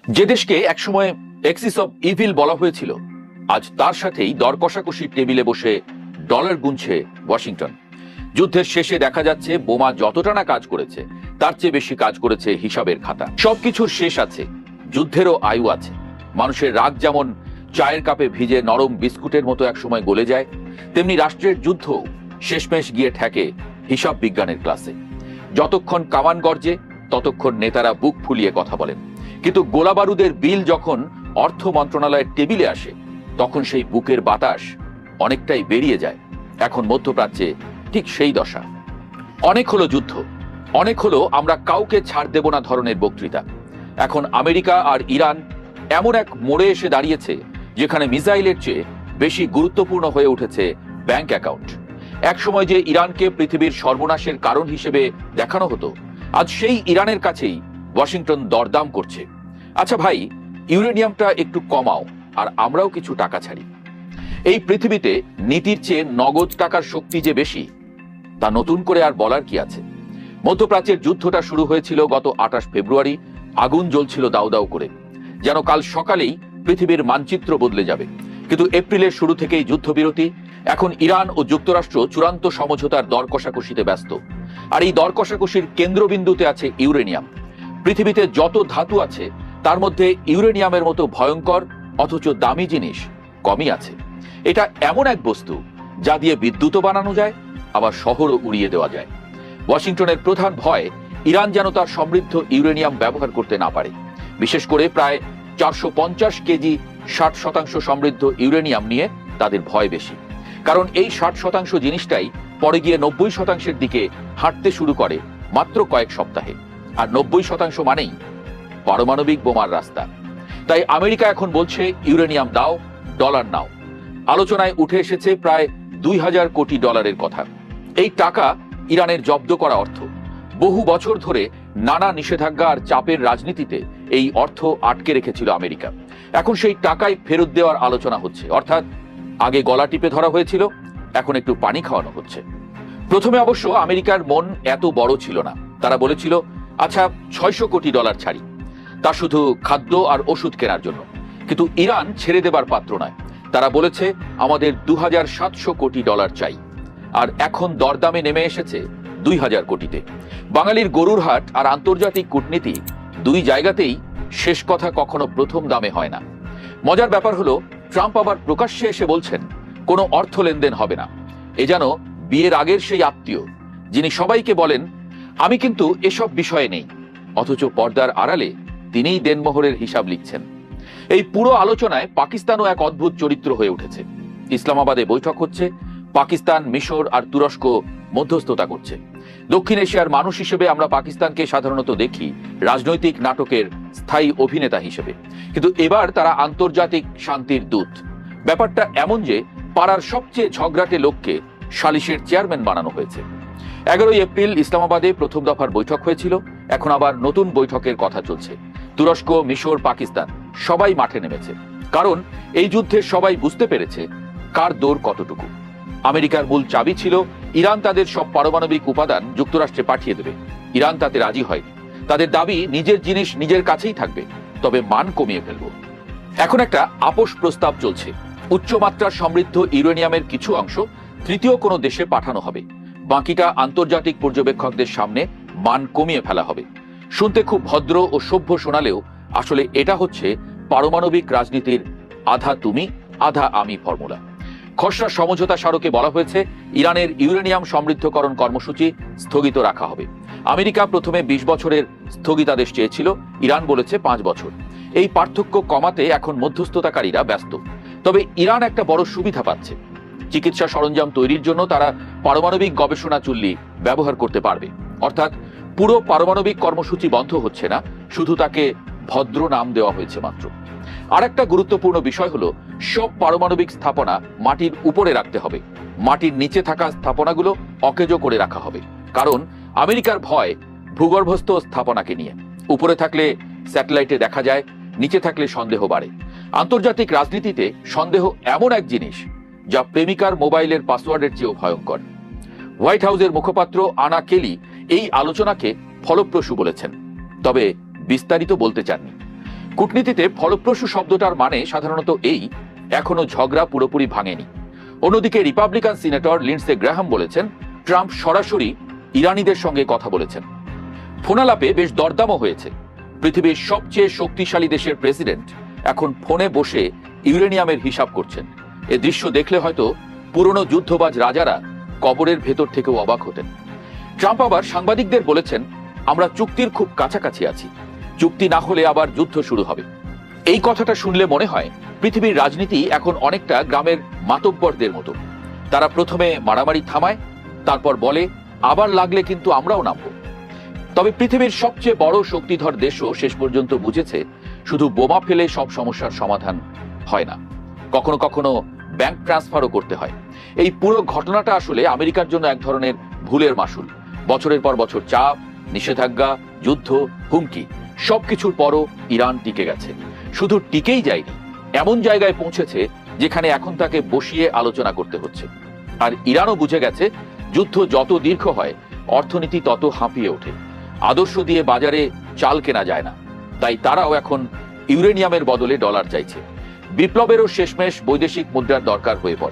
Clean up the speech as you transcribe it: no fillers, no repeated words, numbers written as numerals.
যে দেশকে একসময় এক্সিস অফ ইভিল বলা হয়েছিল, আজ তার সাথেই দর কষাকষির টেবিলে বসে ডলার গুনছে ওয়াশিংটন। যুদ্ধের শেষে দেখা যাচ্ছে বোমা যতটা না কাজ করেছে তার চেয়ে বেশি কাজ করেছে হিসাবের খাতা। সবকিছুর শেষ আছে, যুদ্ধেরও আয়ু আছে। মানুষের রাগ যেমন চায়ের কাপে ভিজে নরম বিস্কুটের মতো একসময় গলে যায়, তেমনি রাষ্ট্রের যুদ্ধ শেষমেশ গিয়ে ঠেকে হিসাব বিজ্ঞানের ক্লাসে। যতক্ষণ কামান গর্জে ততক্ষণ নেতারা বুক ফুলিয়ে কথা বলেন, কিন্তু গোলা বারুদের বিল যখন অর্থ মন্ত্রণালয়ের টেবিলে আসে তখন সেই বুকের বাতাস অনেকটাই বেরিয়ে যায়। এখন মধ্যপ্রাচ্যে ঠিক সেই দশা। অনেক হলো যুদ্ধ, অনেক হলো আমরা কাউকে ছাড় দেব না ধরনের বক্তৃতা। এখন আমেরিকা আর ইরান এমন এক মোড়ে এসে দাঁড়িয়েছে যেখানে মিসাইলের চেয়ে বেশি গুরুত্বপূর্ণ হয়ে উঠেছে ব্যাংক অ্যাকাউন্ট। একসময় যে ইরানকে পৃথিবীর সর্বনাশের কারণ হিসেবে দেখানো হতো, আজ সেই ইরানের কাছেই ওয়াশিংটন দরদাম করছে। আচ্ছা ভাই, ইউরেনিয়ামটা একটু কমাও আর আমরাও কিছু টাকা ছাড়ি। এই পৃথিবীতে নীতির চেয়ে নগদ টাকার শক্তি যে বেশি, তা নতুন করে আর বলার কি আছে। মধ্যপ্রাচ্যের যুদ্ধটা শুরু হয়েছিল গত 28 ফেব্রুয়ারি। আগুন জ্বলছিল দাউ দাউ করে, যেন কাল সকালেই পৃথিবীর মানচিত্র বদলে যাবে। কিন্তু এপ্রিলের শুরু থেকেই যুদ্ধবিরতি। এখন ইরান ও যুক্তরাষ্ট্র চূড়ান্ত সমঝোতার দর কষাকষিতে ব্যস্ত। আর এই দর কষাকষির কেন্দ্রবিন্দুতে আছে ইউরেনিয়াম। পৃথিবীতে যত ধাতু আছে তার মধ্যে ইউরেনিয়ামের মতো ভয়ঙ্কর অথচ দামি জিনিস কমই আছে। এটা এমন এক বস্তু যা দিয়ে বিদ্যুৎও বানানো যায়, আবার শহরও উড়িয়ে দেওয়া যায়। ওয়াশিংটনের প্রধান ভয় ইরান যেন তার সমৃদ্ধ ইউরেনিয়াম ব্যবহার করতে না পারে। বিশেষ করে প্রায় 450 কেজি 60% সমৃদ্ধ ইউরেনিয়াম নিয়ে তাদের ভয় বেশি। কারণ এই 60% জিনিসটাই পরে গিয়ে 90%-এর দিকে হাঁটতে শুরু করে মাত্র কয়েক সপ্তাহে। আর 90% মানেই পারমাণবিক বোমার রাস্তা। তাই আমেরিকা এখন বলছে ইউরেনিয়াম দাও, ডলার নাও। আলোচনায় উঠে এসেছে প্রায় 2000 কোটি ডলারের কথা। এই টাকা ইরানের জব্দ করা অর্থ। বহু বছর ধরে নানা নিষেধাজ্ঞা আর চাপের রাজনীতিতে এই অর্থ আটকে রেখেছিল আমেরিকা। এখন সেই টাকাই ফেরত দেওয়ার আলোচনা হচ্ছে। অর্থাৎ আগে গলা টিপে ধরা হয়েছিল, এখন একটু পানি খাওয়ানো হচ্ছে। প্রথমে অবশ্য আমেরিকার মন এত বড় ছিল না। তারা বলেছিল, আচ্ছা 600 কোটি ডলার ছাড়ি, তা শুধু খাদ্য আর ওষুধ কেনার জন্য। কিন্তু ইরান ছেড়ে দেবার পাত্র নয়। তারা বলেছে আমাদের 2700 কোটি ডলার চাই। আর এখন দরদামে নেমে এসেছে 2000 কোটিতে। বাঙালির গরুর হাট আর আন্তর্জাতিক কূটনীতি দুই জায়গাতেই শেষ কথা কখনো প্রথম দামে হয় না। মজার ব্যাপার হলো, ট্রাম্প আবার প্রকাশ্যে এসে বলছেন কোনো অর্থ লেনদেন হবে না। এ যেন বিয়ের আগের সেই আত্মীয় যিনি সবাইকে বলেন আমি কিন্তু এসব বিষয়ে নেই, অথচ পর্দার আড়ালে তিনিই দেনমোহরের হিসাব লিখছেন। এই পুরো আলোচনায় পাকিস্তানও এক অদ্ভুত চরিত্র হয়ে উঠেছে। ইসলামাবাদে বৈঠক হচ্ছে, পাকিস্তান, মিশর আর তুরস্ক মধ্যস্থতা করছে। দক্ষিণ এশিয়ার মানুষ হিসেবে আমরা পাকিস্তানকে সাধারণত দেখি রাজনৈতিক নাটকের স্থায়ী অভিনেতা হিসেবে, কিন্তু এবার তারা আন্তর্জাতিক শান্তির দূত। ব্যাপারটা এমন যে পাড়ার সবচেয়ে ঝগড়াটে লোককে সালিশের চেয়ারম্যান বানানো হয়েছে। 11 এপ্রিল ইসলামাবাদে প্রথম দফার বৈঠক হয়েছিল, এখন আবার নতুন বৈঠকের কথা চলছে। তুরস্ক, মিশর, পাকিস্তান সবাই মাঠে নেমেছে। কারণ এই যুদ্ধে সবাই বুঝতে পেরেছে কার দৌড় কতটুকু। আমেরিকার মূল চাবি ছিল ইরান তাদের সব পারমাণবিক উপাদান যুক্তরাষ্ট্রে পাঠিয়ে দেবে। ইরান তাতে রাজি হয়। তাদের দাবি নিজের জিনিস নিজের কাছেই থাকবে, তবে মান কমিয়ে ফেলব। এখন একটা আপোষ প্রস্তাব চলছে। উচ্চমাত্রার সমৃদ্ধ ইউরেনিয়ামের কিছু অংশ তৃতীয় কোনো দেশে পাঠানো হবে, বাকিটা আন্তর্জাতিক পর্যবেক্ষকদের সামনে মান কমিয়ে ফেলা হবে। শুনতে খুব ভদ্র ও সভ্য শোনালেও আসলে এটা হচ্ছে পারমাণবিক রাজনীতির আধা তুমি আধা আমি ফর্মুলা। খসড়া সমঝোতা স্মারকে বলা হয়েছে ইরানের ইউরেনিয়াম সমৃদ্ধকরণ কর্মসূচি স্থগিত রাখা হবে। আমেরিকা প্রথমে 20 বছরের স্থগিতাদেশ চেয়েছিল, ইরান বলেছে 5 বছর। এই পার্থক্য কমাতে এখন মধ্যস্থতাকারীরা ব্যস্ত। তবে ইরান একটা বড় সুবিধা পাচ্ছে। চিকিৎসা সরঞ্জাম তৈরির জন্য তারা পারমাণবিক গবেষণা চুল্লি ব্যবহার করতে পারবে। অর্থাৎ পুরো পারমাণবিক কর্মসূচি বন্ধ হচ্ছে না, শুধু তাকে ভদ্র নাম দেওয়া হয়েছে মাত্র। আরেকটা গুরুত্বপূর্ণ বিষয় হলো, সব পারমাণবিক স্থাপনা মাটির উপরে রাখতে হবে। মাটির নিচে থাকা স্থাপনাগুলো অকেজো করে রাখা হবে। কারণ আমেরিকার ভয় ভূগর্ভস্থ স্থাপনাকে নিয়ে। উপরে থাকলে স্যাটেলাইটে দেখা যায়, নিচে থাকলে সন্দেহ বাড়ে। আন্তর্জাতিক রাজনীতিতে সন্দেহ এমন এক জিনিস যা প্রেমিকার মোবাইলের পাসওয়ার্ডের চেয়েও ভয়ঙ্কর। হোয়াইট হাউসের মুখপাত্র আনা কেলি এই আলোচনাকে ফলপ্রসূ বলেছেন, তবে বিস্তারিত বলতে চাননি। কূটনীতিতে ফলপ্রসূ শব্দটার মানে সাধারণত এই, এখনো ঝগড়া পুরোপুরি ভাঙেনি। অন্যদিকে রিপাবলিকান সিনেটর লিন্ডসে গ্রাহাম বলেছেন, ট্রাম্প সরাসরি ইরানিদের সঙ্গে কথা বলেছেন। ফোনালাপে বেশ দরদামও হয়েছে। পৃথিবীর সবচেয়ে শক্তিশালী দেশের প্রেসিডেন্ট এখন ফোনে বসে ইউরেনিয়ামের হিসাব করছেন। এ দৃশ্য দেখলে হয়তো পুরনো যুদ্ধবাজ রাজারা কবরের ভেতর থেকেও অবাক হতেন। ট্রাম্প আবার সাংবাদিকদের বলেছেন, আমরা চুক্তির খুব কাছাকাছি আছি, চুক্তি না হলে আবার যুদ্ধ শুরু হবে। এই কথাটা শুনলে মনে হয় পৃথিবীর রাজনীতি এখন অনেকটা গ্রামের মাতব্বরদের মতো। তারা প্রথমে মারামারি থামায়, তারপর বলে আবার লাগলে কিন্তু আমরাও নামব। তবে পৃথিবীর সবচেয়ে বড় শক্তিধর দেশও শেষ পর্যন্ত বুঝেছে শুধু বোমা ফেলে সব সমস্যার সমাধান হয় না, কখনো কখনো ব্যাংক ট্রান্সফারও করতে হয়। এই পুরো ঘটনাটা আসলে আমেরিকার জন্য এক ধরনের ভুলের মাসুল। বছরের পর বছর চাপ, নিষেধাজ্ঞা, যুদ্ধ, হুমকি, সবকিছুর পরও ইরান টিকে গেছে। শুধু টিকেই যায়নি, এমন জায়গায় পৌঁছেছে যেখানে এখন তাকে বসিয়ে আলোচনা করতে হচ্ছে। আর ইরানও বুঝে গেছে, যুদ্ধ যত দীর্ঘ হয় অর্থনীতি তত হাঁপিয়ে ওঠে। আদর্শ দিয়ে বাজারে চাল কেনা যায় না, তাই তারাও এখন ইউরেনিয়ামের বদলে ডলার চাইছে। বিপ্লবেরও শেষমেশ বৈদেশিক মুদ্রার দরকার হয়ে পড়ে।